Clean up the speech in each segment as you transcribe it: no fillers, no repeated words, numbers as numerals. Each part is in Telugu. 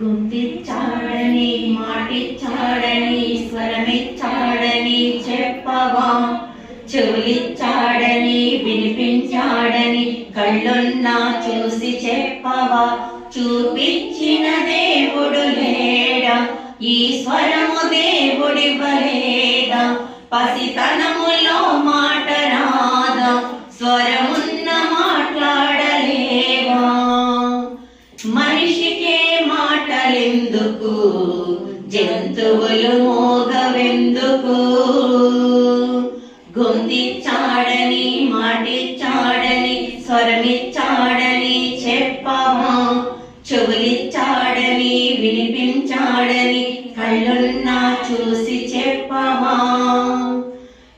గుంతిచ్చాడని మాటిచ్చాడని స్వరమిచ్చాడని చెప్పవా, చెవులిచ్చాడని వినిపించాడని కళ్ళున్నా చూసి చెప్పవా, చూపించిన దేవుడు లేడా, ఈ స్వరము దేవుడివ్వలేదా, పసితనములో మాట రాదా, స్వరమున్న మాట్లాడలేవా, మనిషికే మాటలెందుకు, జంతువులు మోగవెందుకు, గొంతిచ్చాడని మాటిచ్చాడని స్వరమిచ్చాడని చెప్పవా, చెవులిచ్చాడని వినిపించాడని కళ్ళున్నా చూసి చెప్పవా,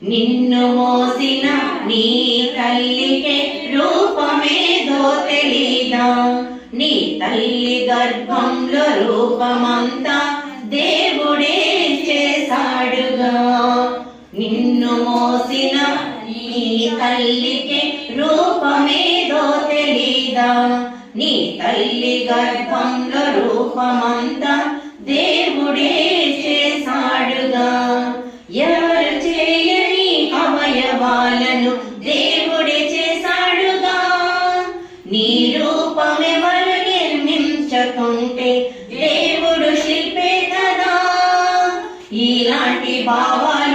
నిన్ను మోసిన నీ తల్లికే రూపమేదో తెలీదా, నీ తల్లి గర్భంలో రూపమంతా దేవుడే చేశాడుగా, నిన్ను మోసిన నీ తల్లికి రూపమేదో తెలీదా, నీ తల్లి గర్భంలో రూపమంతా దేవుడే చేశాడుగా, ఎవరు చేయని అవయవాలను దేవుడే చేశాడుగా, నీ రూపమెవరు నిర్మించకుంటే దేవుడు శిల్పే కదా, ఇలాంటి భావాలు